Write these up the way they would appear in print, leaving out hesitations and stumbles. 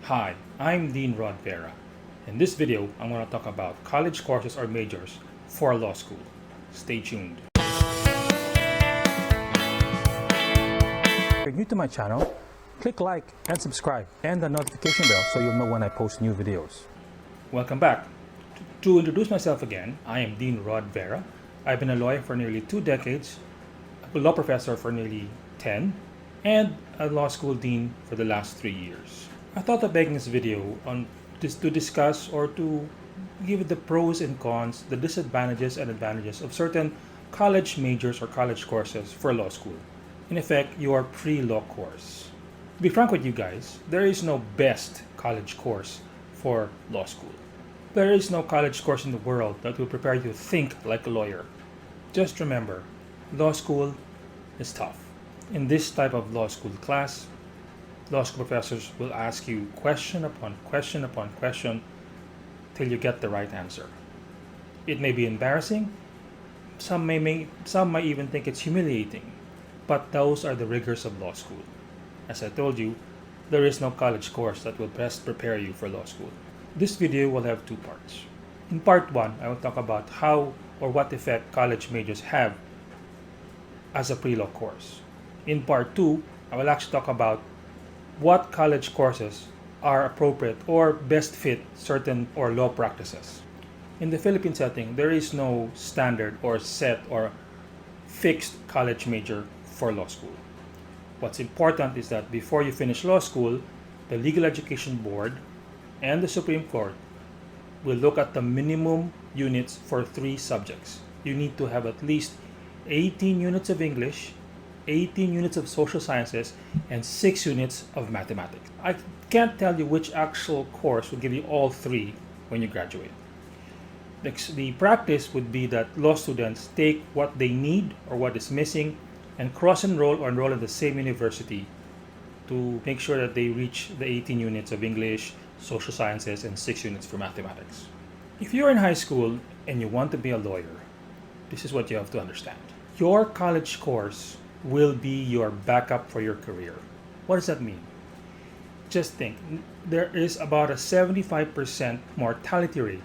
Hi, I'm Dean Rod Vera. In this video, I'm going to talk about college courses or majors for law school. Stay tuned. If you're new to my channel, click like and subscribe and the notification bell so you'll know when I post new videos. Welcome back. To introduce myself again, I am Dean Rod Vera. I've been a lawyer for nearly 2 decades, a law professor for nearly 10, and a law school dean for the last 3 years. I thought of making this video to discuss or to give the pros and cons, the disadvantages and advantages of certain college majors or college courses for law school. In effect, your pre-law course. To be frank with you guys, there is no best college course for law school. There is no college course in the world that will prepare you to think like a lawyer. Just remember, law school is tough. In this type of law school class, law school professors will ask you question upon question upon question till you get the right answer. It may be embarrassing, some might even think it's humiliating, but those are the rigors of law school. As I told you, there is no college course that will best prepare you for law school. This video will have 2 parts. In part 1, I will talk about how or what effect college majors have as a pre-law course. In part 2, I will actually talk about what college courses are appropriate or best fit certain or law practices. In the Philippine setting, there is no standard or set or fixed college major for law school. What's important is that before you finish law school, the Legal Education Board and the Supreme Court will look at the minimum units for 3 subjects. You need to have at least 18 units of English, 18 units of social sciences, and 6 units of mathematics. I can't tell you which actual course will give you all 3 when you graduate. The practice would be that law students take what they need or what is missing and cross-enroll or enroll in the same university to make sure that they reach the 18 units of English, social sciences, and 6 units for mathematics. If you're in high school and you want to be a lawyer, this is what you have to understand. Your college course will be your backup for your career. What does that mean? Just think, there is about a 75% mortality rate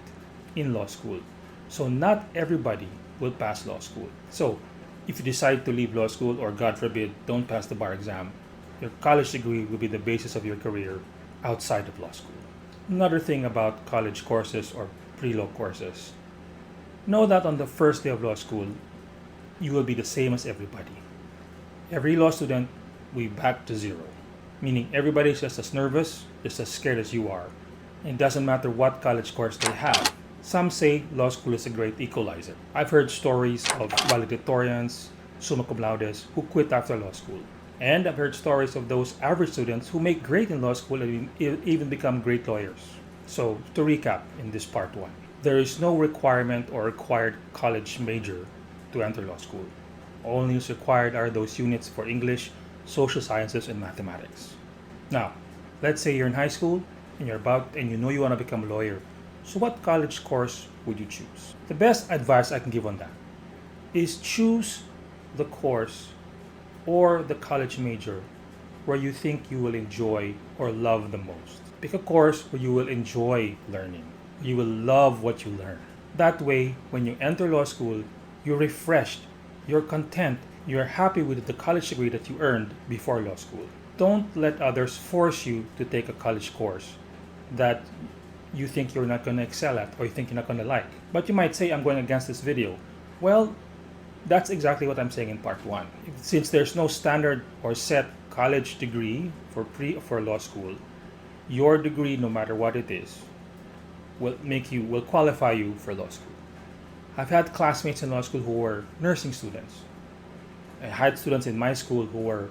in law school. So not everybody will pass law school. So if you decide to leave law school or God forbid, don't pass the bar exam, your college degree will be the basis of your career outside of law school. Another thing about college courses or pre-law courses, know that on the first day of law school, you will be the same as everybody. Every law student will be back to zero, meaning everybody's just as nervous, just as scared as you are. It doesn't matter what college course they have. Some say law school is a great equalizer. I've heard stories of valedictorians, summa cum laudes, who quit after law school. And I've heard stories of those average students who make great in law school and even become great lawyers. So, to recap in this part 1, there is no requirement or required college major to enter law school. All is required are those units for English, social sciences, and mathematics. Now, let's say you're in high school and you know you want to become a lawyer. So what college course would you choose? The best advice I can give on that is choose the course or the college major where you think you will enjoy or love the most. Pick a course where you will enjoy learning. You will love what you learn. That way, when you enter law school, you're refreshed, you're content, you're happy with the college degree that you earned before law school. Don't let others force you to take a college course that you think you're not going to excel at or you think you're not going to like. But you might say, I'm going against this video. Well, that's exactly what I'm saying in part 1. Since there's no standard or set college degree for law school, your degree, no matter what it is, will qualify you for law school. I've had classmates in law school who were nursing students. I had students in my school who were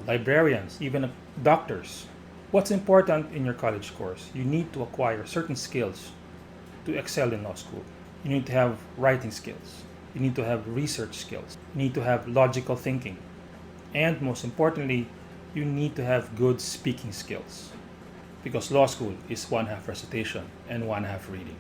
librarians, even doctors. What's important in your college course? You need to acquire certain skills to excel in law school. You need to have writing skills. You need to have research skills. You need to have logical thinking. And most importantly, you need to have good speaking skills. Because law school is 1/2 recitation and 1/2 reading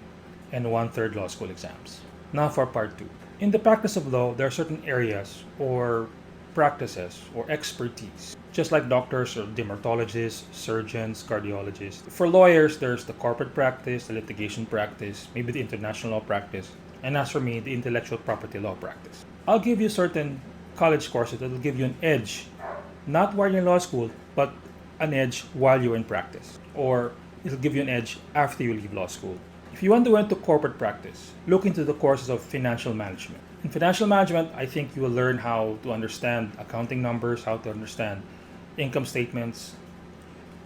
and 1/3 law school exams. Now for part 2. In the practice of law, there are certain areas or practices or expertise, just like doctors or dermatologists, surgeons, cardiologists. For lawyers, there's the corporate practice, the litigation practice, maybe the international law practice, and as for me, the intellectual property law practice. I'll give you certain college courses that will give you an edge, not while you're in law school, but an edge while you're in practice, or it'll give you an edge after you leave law school. If you want to go into corporate practice, look into the courses of financial management. In financial management, I think you will learn how to understand accounting numbers, how to understand income statements.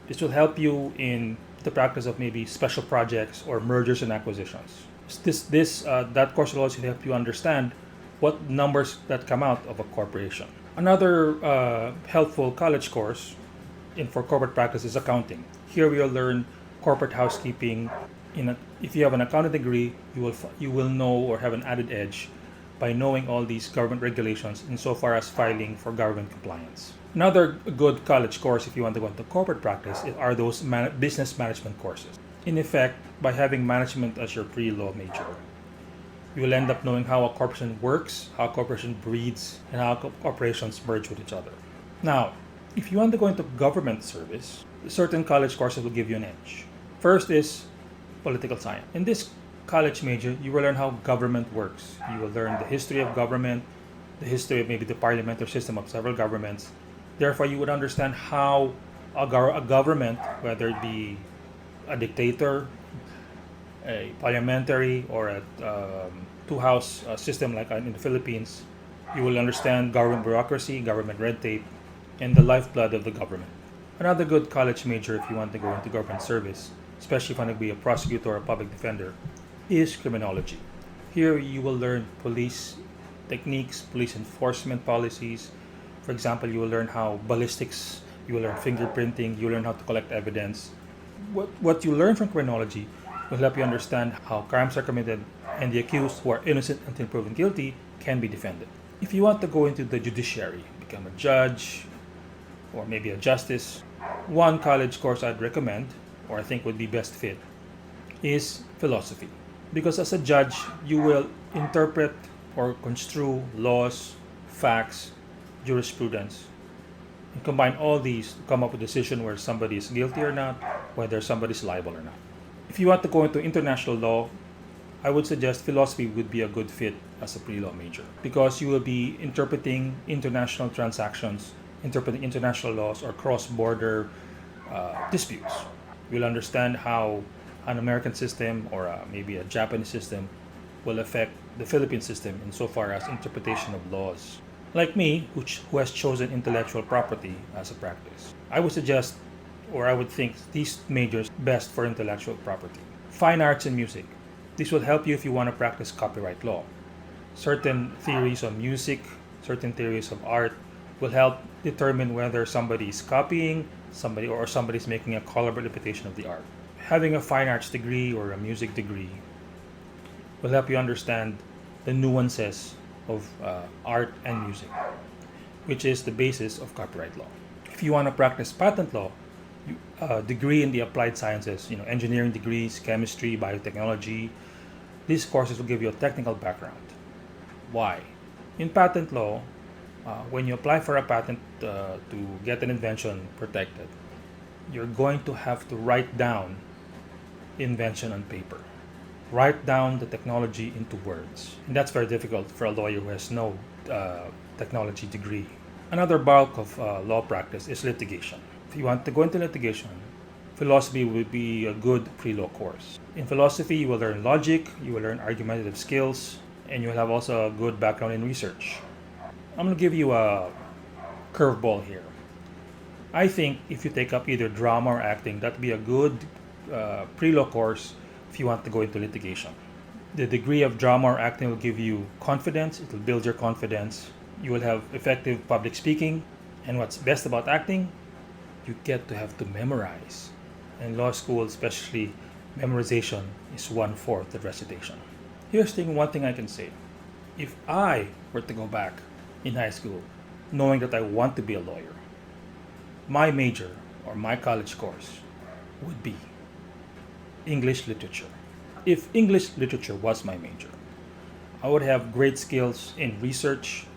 This will help you in the practice of maybe special projects or mergers and acquisitions. That course will also help you understand what numbers that come out of a corporation. Another helpful college course for corporate practice is accounting. Here we will learn corporate housekeeping. If you have an accounting degree, you will know or have an added edge by knowing all these government regulations insofar as filing for government compliance. Another good college course if you want to go into corporate practice are those business management courses. In effect, by having management as your pre-law major, you will end up knowing how a corporation works, how a corporation breeds, and how corporations merge with each other. Now, if you want to go into government service, certain college courses will give you an edge. First is political science. In this college major, you will learn how government works. You will learn the history of government, the history of maybe the parliamentary system of several governments. Therefore, you would understand how a government, whether it be a dictator, a parliamentary, or a two-house system like in the Philippines, you will understand government bureaucracy, government red tape, and the lifeblood of the government. Another good college major if you want to go into government service, especially if you want to be a prosecutor or a public defender, is criminology. Here you will learn police techniques, police enforcement policies. For example, you will learn how ballistics, you will learn fingerprinting, you will learn how to collect evidence. What you learn from criminology will help you understand how crimes are committed and the accused who are innocent until proven guilty can be defended. If you want to go into the judiciary, become a judge or maybe a justice, one college course I'd recommend, or I think would be best fit, is philosophy. Because as a judge, you will interpret or construe laws, facts, jurisprudence, and combine all these to come up with a decision where somebody is guilty or not, whether somebody is liable or not. If you want to go into international law, I would suggest philosophy would be a good fit as a pre-law major because you will be interpreting international transactions, interpreting international laws or cross-border disputes. You'll understand how an American system or maybe a Japanese system will affect the Philippine system insofar as interpretation of laws. Like me, who has chosen intellectual property as a practice, I would suggest or I would think these majors best for intellectual property. Fine arts and music. This will help you if you want to practice copyright law. Certain theories on music, certain theories of art will help determine whether somebody is copying somebody or somebody is making a colorable interpretation of the art. Having a fine arts degree or a music degree will help you understand the nuances of art and music, which is the basis of copyright law. If you want to practice patent law, a degree in the applied sciences, engineering degrees, chemistry, biotechnology, these courses will give you a technical background. Why? In patent law, when you apply for a patent to get an invention protected, you're going to have to write down the invention on paper. Write down the technology into words. And that's very difficult for a lawyer who has no technology degree. Another bulk of law practice is litigation. If you want to go into litigation, philosophy would be a good pre-law course. In philosophy, you will learn logic, you will learn argumentative skills, and you will have also a good background in research. I'm going to give you a curveball here. I think if you take up either drama or acting, that would be a good pre-law course if you want to go into litigation. The degree of drama or acting will give you confidence, it will build your confidence, you will have effective public speaking, and what's best about acting, you get to have to memorize. In law school, especially, memorization is 1/4 of recitation. Here's one thing I can say. If I were to go back in high school, knowing that I want to be a lawyer, my major or my college course would be English literature. If English literature was my major, I would have great skills in research,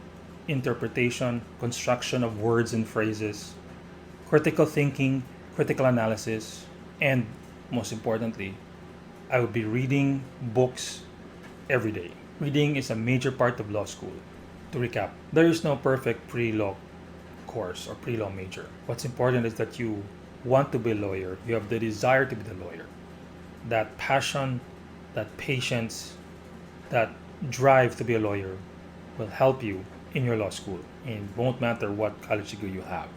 interpretation, construction of words and phrases, critical thinking, critical analysis, and most importantly, I will be reading books every day. Reading is a major part of law school. To recap, there is no perfect pre-law course or pre-law major. What's important is that you want to be a lawyer, you have the desire to be the lawyer. That passion, that patience, that drive to be a lawyer will help you in your law school, and it won't matter what college degree you have.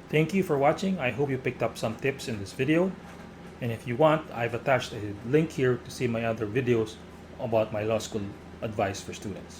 Thank you for watching. I hope you picked up some tips in this video. And if you want, I've attached a link here to see my other videos about my law school advice for students.